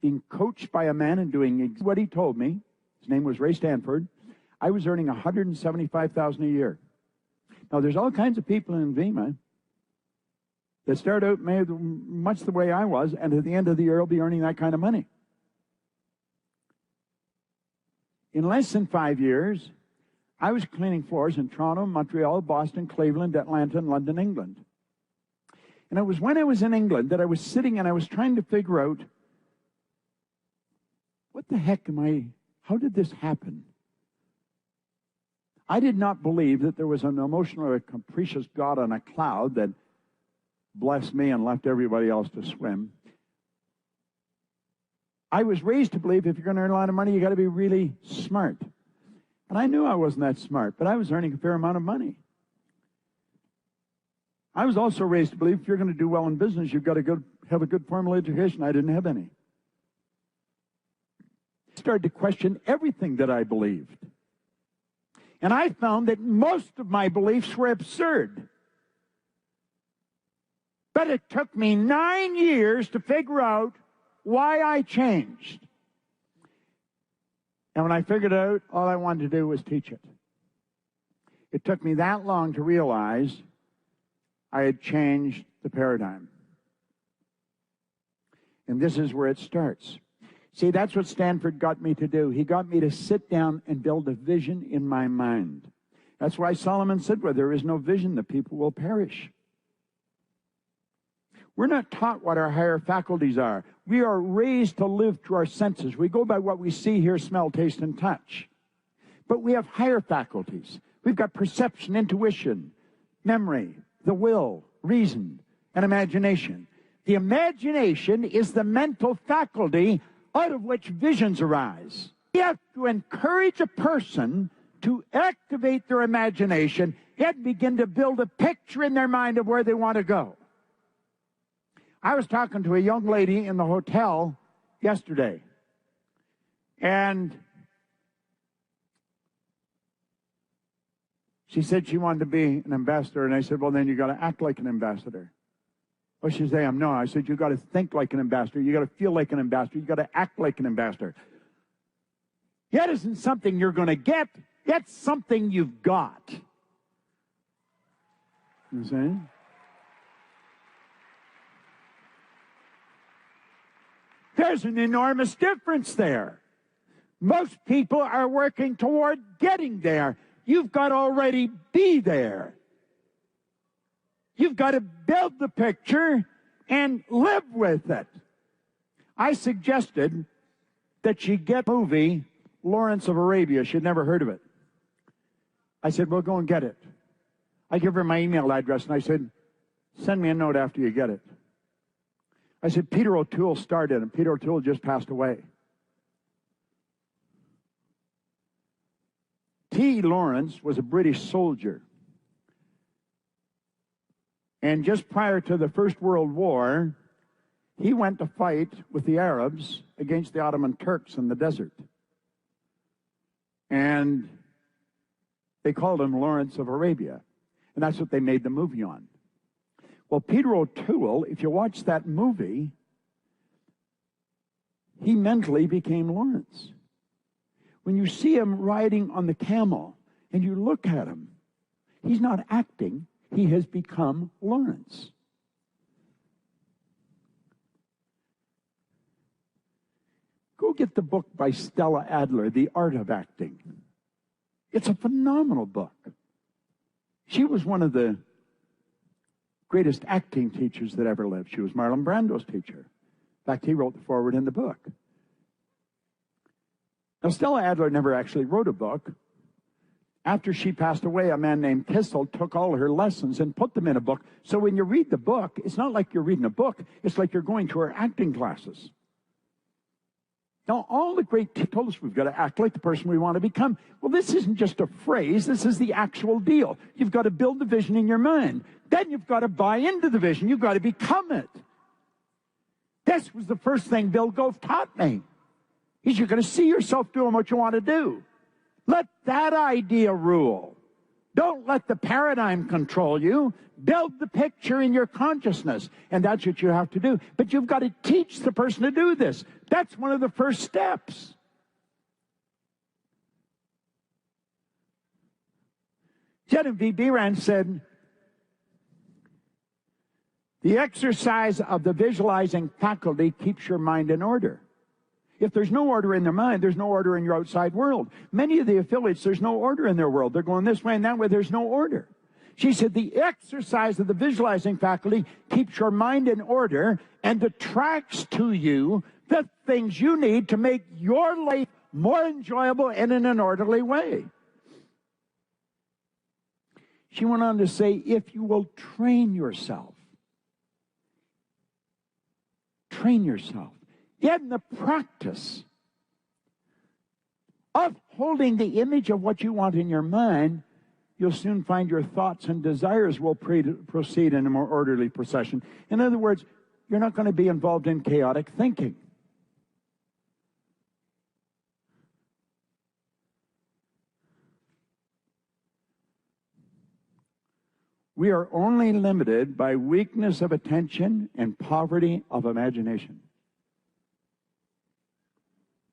Speaker 1: being coached by a man and doing what he told me, his name was Ray Stanford, I was earning $175,000 a year. Now, there's all kinds of people in Vemma that start out much the way I was, and at the end of the year, will be earning that kind of money. In less than 5 years, I was cleaning floors in Toronto, Montreal, Boston, Cleveland, Atlanta, and London, England. And it was when I was in England that I was sitting and I was trying to figure out, what the heck how did this happen? I did not believe that there was an emotional or a capricious God on a cloud that blessed me and left everybody else to swim. I was raised to believe if you're going to earn a lot of money, you got to be really smart. And I knew I wasn't that smart, but I was earning a fair amount of money. I was also raised to believe if you're going to do well in business, you've got to have a good formal education. I didn't have any. I started to question everything that I believed. And I found that most of my beliefs were absurd. But it took me 9 years to figure out why I changed. And when I figured out, all I wanted to do was teach it. It took me that long to realize I had changed the paradigm. And this is where it starts. See, that's what Stanford got me to do. He got me to sit down and build a vision in my mind. That's why Solomon said, where there is no vision, the people will perish. We're not taught what our higher faculties are. We are raised to live through our senses. We go by what we see, hear, smell, taste, and touch. But we have higher faculties. We've got perception, intuition, memory, the will, reason, and imagination. The imagination is the mental faculty out of which visions arise. We have to encourage a person to activate their imagination and begin to build a picture in their mind of where they want to go. I was talking to a young lady in the hotel yesterday, and she said she wanted to be an ambassador, and I said, well, then you got to act like an ambassador. Well, she said, no. I said, you got to think like an ambassador. You got to feel like an ambassador. You got to act like an ambassador. That isn't something you're going to get. That's something you've got. You see? There's an enormous difference there. Most people are working toward getting there. You've got to already be there. You've got to build the picture and live with it. I suggested that she get the movie Lawrence of Arabia. She'd never heard of it. I said, well, go and get it. I give her my email address, and I said, send me a note after you get it. I said, Peter O'Toole starred in it, and Peter O'Toole just passed away. T. Lawrence was a British soldier. And just prior to the First World War, he went to fight with the Arabs against the Ottoman Turks in the desert. And they called him Lawrence of Arabia. And that's what they made the movie on. Well, Peter O'Toole, if you watch that movie, he mentally became Lawrence. When you see him riding on the camel and you look at him, he's not acting. He has become Lawrence. Go get the book by Stella Adler, The Art of Acting. It's a phenomenal book. She was one of the greatest acting teachers that ever lived. She was Marlon Brando's teacher. In fact, he wrote the foreword in the book. Now, Stella Adler never actually wrote a book. After she passed away, a man named Kissel took all her lessons and put them in a book. So when you read the book, it's not like you're reading a book. It's like you're going to her acting classes. Now, all the great told us we've got to act like the person we want to become. Well, this isn't just a phrase. This is the actual deal. You've got to build the vision in your mind. Then you've got to buy into the vision. You've got to become it. This was the first thing Bill Gove taught me. Is you're going to see yourself doing what you want to do. Let that idea rule. Don't let the paradigm control you. Build the picture in your consciousness. And that's what you have to do. But you've got to teach the person to do this. That's one of the first steps. Genevieve Behrend said, the exercise of the visualizing faculty keeps your mind in order. If there's no order in their mind, there's no order in your outside world. Many of the affiliates, there's no order in their world. They're going this way and that way. There's no order. She said the exercise of the visualizing faculty keeps your mind in order and attracts to you the things you need to make your life more enjoyable and in an orderly way. She went on to say, if you will train yourself, get in the practice of holding the image of what you want in your mind, you'll soon find your thoughts and desires will proceed in a more orderly procession. In other words, you're not going to be involved in chaotic thinking. We are only limited by weakness of attention and poverty of imagination.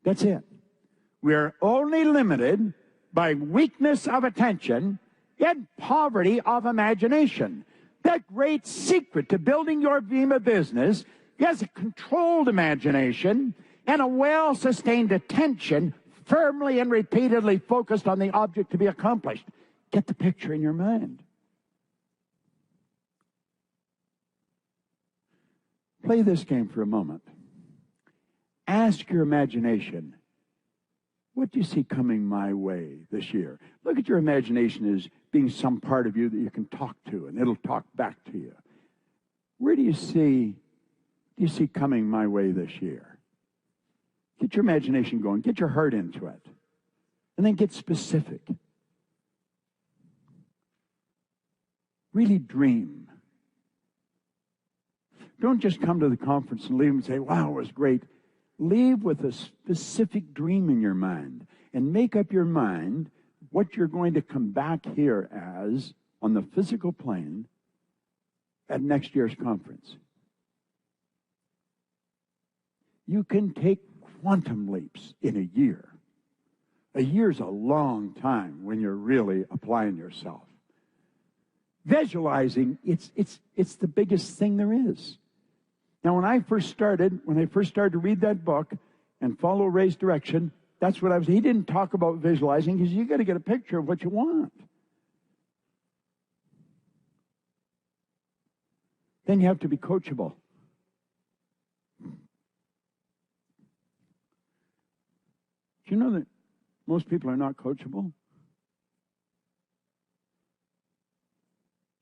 Speaker 1: That's it. We are only limited by weakness of attention and poverty of imagination. The great secret to building your Vemma business is a controlled imagination and a well-sustained attention firmly and repeatedly focused on the object to be accomplished. Get the picture in your mind. Play this game for a moment. Ask your imagination, what do you see coming my way this year? Look at your imagination as being some part of you that you can talk to, and it'll talk back to you. Where do you see coming my way this year? Get your imagination going. Get your heart into it. And then get specific. Really dream. Don't just come to the conference and leave and say, wow, it was great. Leave with a specific dream in your mind and make up your mind what you're going to come back here as on the physical plane at next year's conference. You can take quantum leaps in a year. A year's a long time when you're really applying yourself. Visualizing, it's the biggest thing there is. Now, when I first started to read that book and follow Ray's direction, that's what I was. He didn't talk about visualizing because you got to get a picture of what you want. Then you have to be coachable. Do you know that most people are not coachable?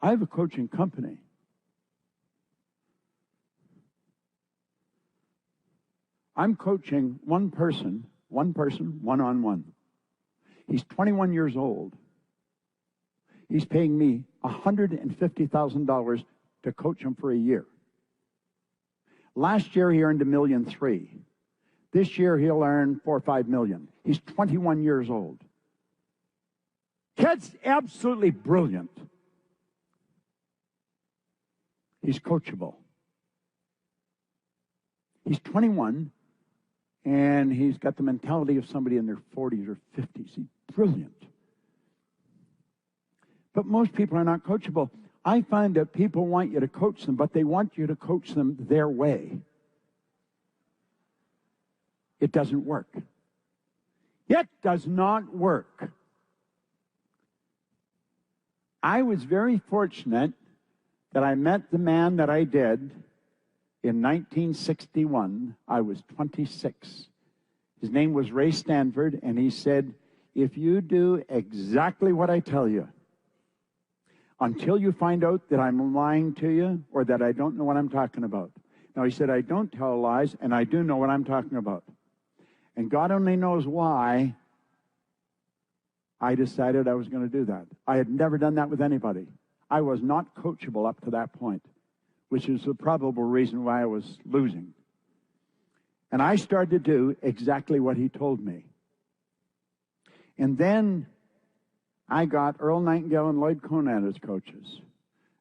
Speaker 1: I have a coaching company. I'm coaching one person, one-on-one. He's 21 years old. He's paying me $150,000 to coach him for a year. Last year, he earned $1.3 million. This year, he'll earn $4 or $5 million. He's 21 years old. Kid's absolutely brilliant. He's coachable. He's 21, and he's got the mentality of somebody in their 40s or 50s. He's brilliant. But most people are not coachable. I find that people want you to coach them, but they want you to coach them their way. It doesn't work. It does not work. I was very fortunate that I met the man that I did in 1961. I was 26. His name was Ray Stanford, and he said, if you do exactly what I tell you, until you find out that I'm lying to you or that I don't know what I'm talking about. Now, he said, I don't tell lies, and I do know what I'm talking about. And God only knows why I decided I was going to do that. I had never done that with anybody. I was not coachable up to that point, which is the probable reason why I was losing. And I started to do exactly what he told me. And then I got Earl Nightingale and Lloyd Conant as coaches,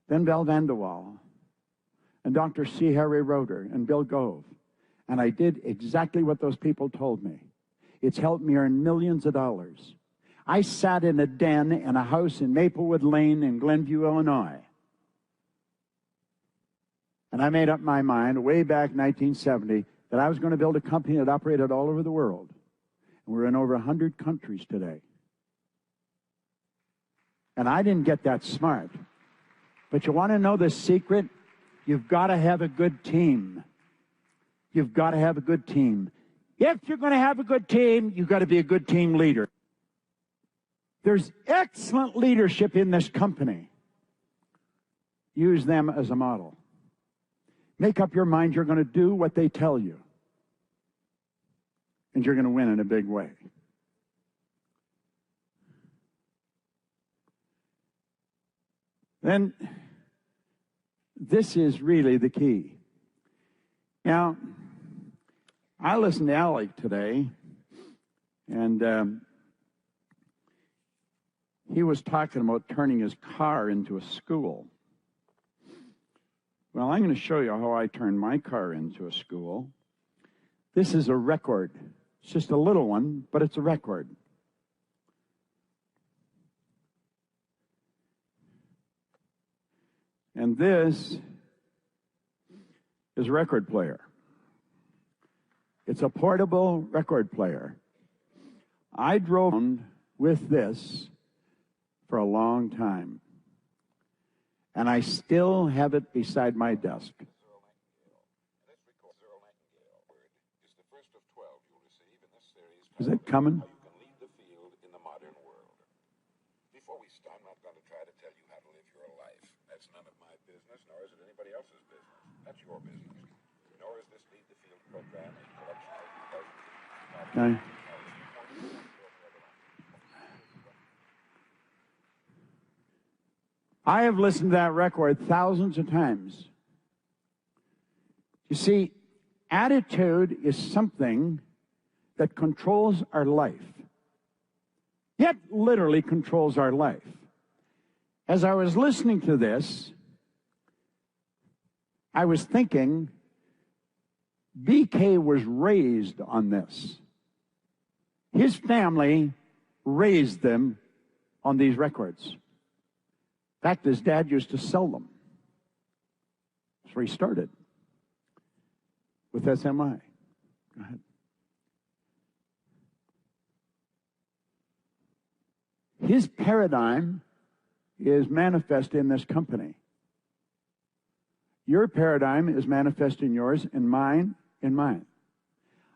Speaker 1: then Bell Vanderwall, and Dr. C. Harry Roeder, and Bill Gove. And I did exactly what those people told me. It's helped me earn millions of dollars. I sat in a den in a house in Maplewood Lane in Glenview, Illinois. And I made up my mind way back in 1970 that I was going to build a company that operated all over the world. And we're in over 100 countries today. And I didn't get that smart. But you want to know the secret? You've got to have a good team. You've got to have a good team. If you're going to have a good team, you've got to be a good team leader. There's excellent leadership in this company. Use them as a model. Make up your mind you're going to do what they tell you. And you're going to win in a big way. Then, this is really the key. Now, I listened to Alec today, and he was talking about turning his car into a school. Well, I'm going to show you how I turned my car into a school. This is a record. It's just a little one, but it's a record. And this is a record player. It's a portable record player. I drove around with this for a long time. And I still have it beside my desk. Is it coming?
Speaker 2: Before we start, I'm not going to try to tell you how to live your life. That's none of my business, nor is it anybody else's business. That's your business. Nor is this lead the field program a collection of
Speaker 1: Okay. I have listened to that record thousands of times. You see, attitude is something that controls our life. It literally controls our life. As I was listening to this, I was thinking, BK was raised on this. His family raised them on these records. In fact, his dad used to sell them. That's where he started, with SMI. Go ahead. His paradigm is manifest in this company. Your paradigm is manifest in yours, and mine in mine.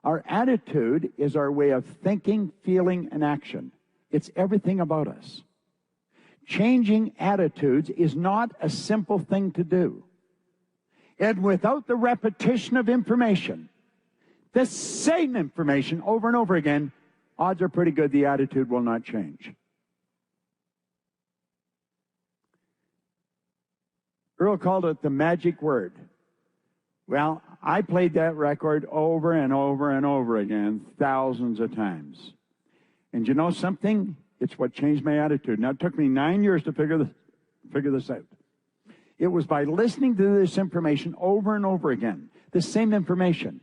Speaker 1: Our attitude is our way of thinking, feeling, and action. It's everything about us. Changing attitudes is not a simple thing to do. And without the repetition of information, the same information over and over again, odds are pretty good the attitude will not change. Earl called it the magic word. Well, I played that record over and over and over again, thousands of times. And you know something? It's what changed my attitude. Now, it took me 9 years to figure this out. It was by listening to this information over and over again, the same information.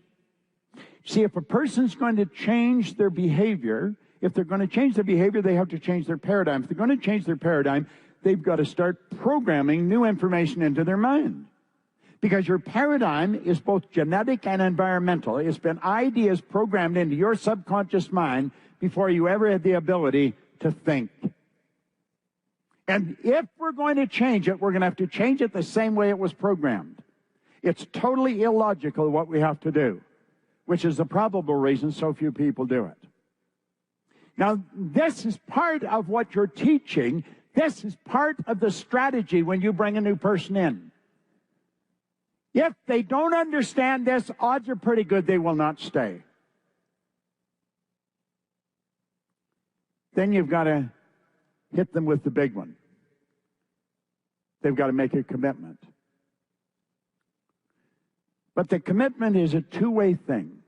Speaker 1: See, if a person's going to change their behavior, if they're going to change their behavior, they have to change their paradigm. If they're going to change their paradigm, they've got to start programming new information into their mind. Because your paradigm is both genetic and environmental. It's been ideas programmed into your subconscious mind before you ever had the ability to think. And if we're going to change it, we're going to have to change it the same way it was programmed. It's totally illogical what we have to do, which is the probable reason so few people do it. Now, this is part of what you're teaching. This is part of the strategy when you bring a new person in. If they don't understand this, odds are pretty good they will not stay. Then you've got to hit them with the big one. They've got to make a commitment. But the commitment is a two-way thing.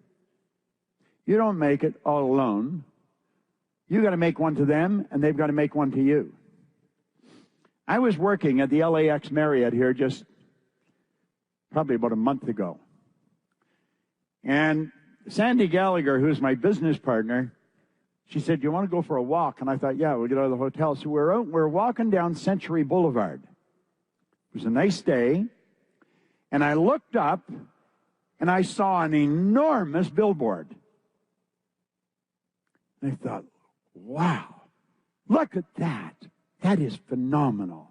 Speaker 1: You don't make it all alone. You got to make one to them, and they've got to make one to you. I was working at the LAX Marriott here just probably about a month ago. And Sandy Gallagher, who's my business partner, she said, "Do you want to go for a walk?" And I thought, yeah, we'll get out of the hotel. So we're walking down Century Boulevard. It was a nice day. And I looked up, and I saw an enormous billboard. And I thought, wow, look at that. That is phenomenal.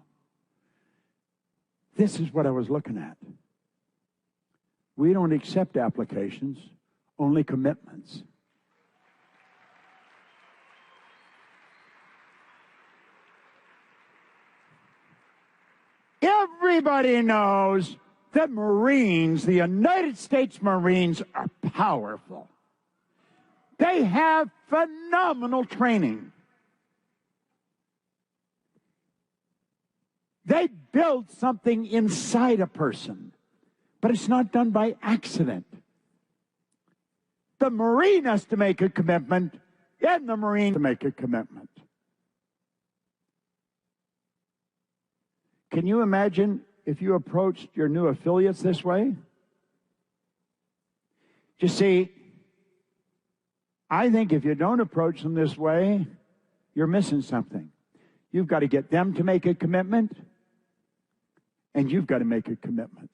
Speaker 1: This is what I was looking at. We don't accept applications, only commitments. Everybody knows that Marines, the United States Marines, are powerful. They have phenomenal training. They build something inside a person, but it's not done by accident. The Marine has to make a commitment, and the Marine to make a commitment. Can you imagine if you approached your new affiliates this way? You see, I think if you don't approach them this way, you're missing something. You've got to get them to make a commitment, and you've got to make a commitment.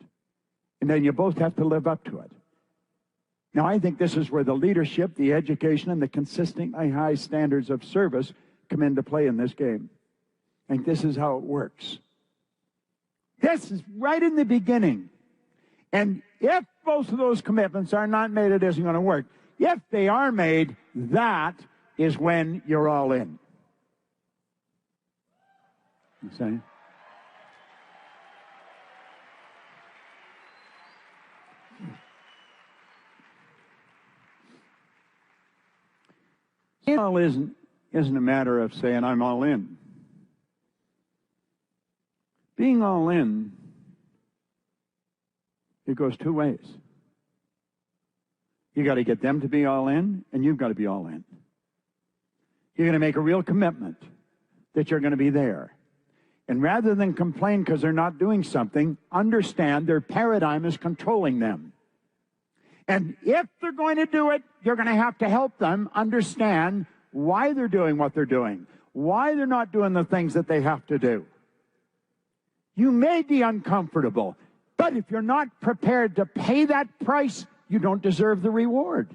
Speaker 1: And then you both have to live up to it. Now, I think this is where the leadership, the education, and the consistently high standards of service come into play in this game. I think this is how it works. This is right in the beginning. And if both of those commitments are not made, it isn't going to work. If they are made, that is when you're all in. You see? It all isn't a matter of saying, I'm all in. Being all in, it goes two ways. You got to get them to be all in, and you've got to be all in. You're going to make a real commitment that you're going to be there. And rather than complain because they're not doing something, understand their paradigm is controlling them. And if they're going to do it, you're going to have to help them understand why they're doing what they're doing, why they're not doing the things that they have to do. You may be uncomfortable, but if you're not prepared to pay that price, you don't deserve the reward.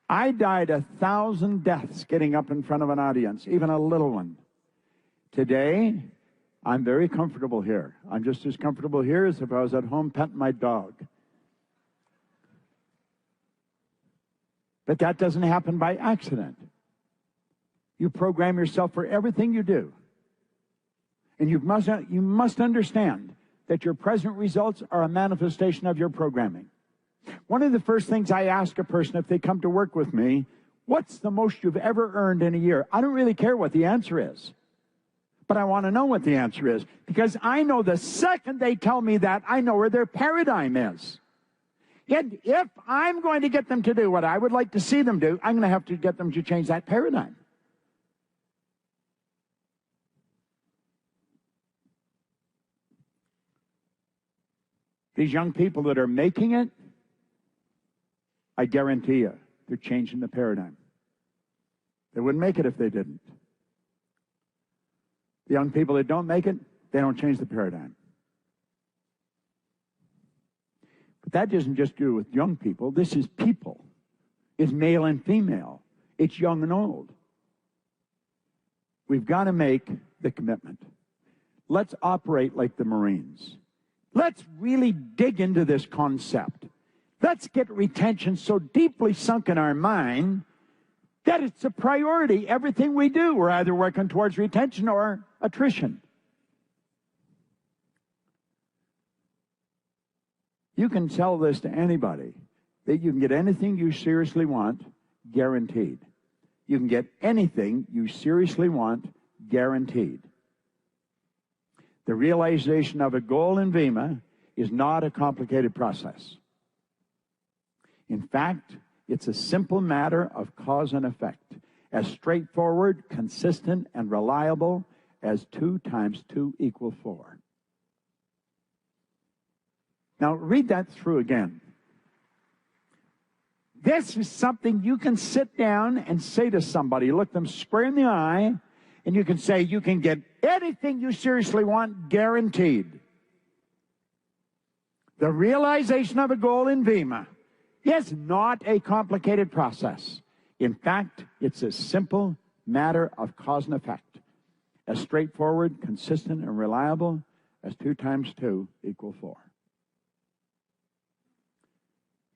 Speaker 1: I died 1,000 deaths getting up in front of an audience, even a little one. Today, I'm very comfortable here. I'm just as comfortable here as if I was at home petting my dog. But that doesn't happen by accident. You program yourself for everything you do. And you must understand that your present results are a manifestation of your programming. One of the first things I ask a person if they come to work with me, what's the most you've ever earned in a year? I don't really care what the answer is. But I want to know what the answer is. Because I know the second they tell me that, I know where their paradigm is. And if I'm going to get them to do what I would like to see them do, I'm going to have to get them to change that paradigm. These young people that are making it, I guarantee you, they're changing the paradigm. They wouldn't make it if they didn't. The young people that don't make it, they don't change the paradigm. But that doesn't just do with young people. This is people. It's male and female. It's young and old. We've got to make the commitment. Let's operate like the Marines. Let's really dig into this concept. Let's get retention so deeply sunk in our mind that it's a priority. Everything we do, we're either working towards retention or attrition. You can tell this to anybody, that you can get anything you seriously want, guaranteed. You can get anything you seriously want, guaranteed. The realization of a goal in Vemma is not a complicated process. In fact, it's a simple matter of cause and effect, as straightforward, consistent, and reliable as 2 times 2 equals 4. Now, read that through again. This is something you can sit down and say to somebody, look them square in the eye, and you can say, you can get anything you seriously want, guaranteed. The realization of a goal in Vemma is not a complicated process. In fact, it's a simple matter of cause and effect, as straightforward, consistent, and reliable as 2 times 2 equals 4.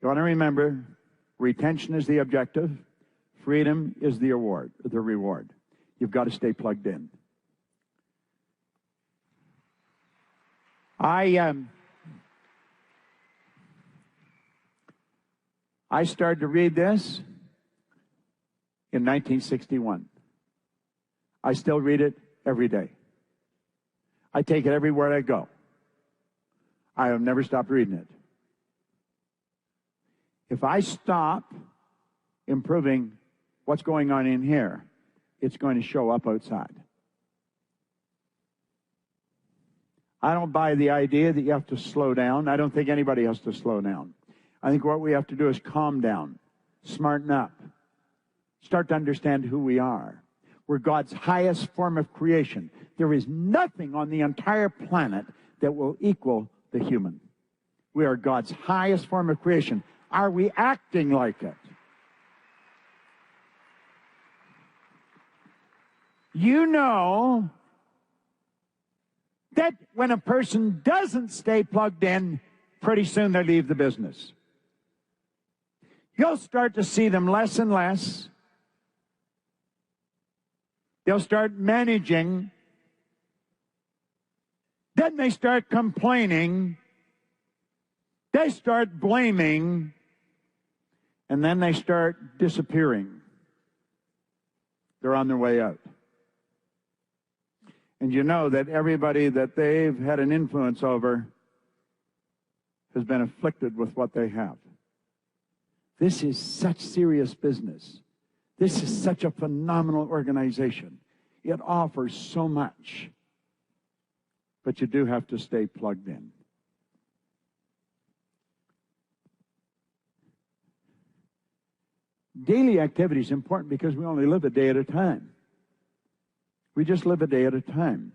Speaker 1: You want to remember, retention is the objective, freedom is the reward. You've got to stay plugged in. I started to read this in 1961. I still read it every day. I take it everywhere I go. I have never stopped reading it. If I stop improving what's going on in here, it's going to show up outside. I don't buy the idea that you have to slow down. I don't think anybody has to slow down. I think what we have to do is calm down, smarten up, start to understand who we are. We're God's highest form of creation. There is nothing on the entire planet that will equal the human. We are God's highest form of creation. Are we acting like it? You know that when a person doesn't stay plugged in, pretty soon they leave the business. You'll start to see them less and less. They'll start managing. Then they start complaining. They start blaming. And then they start disappearing. They're on their way out. And you know that everybody that they've had an influence over has been afflicted with what they have. This is such serious business. This is such a phenomenal organization. It offers so much. But you do have to stay plugged in. Daily activity is important because we only live a day at a time. We just live a day at a time.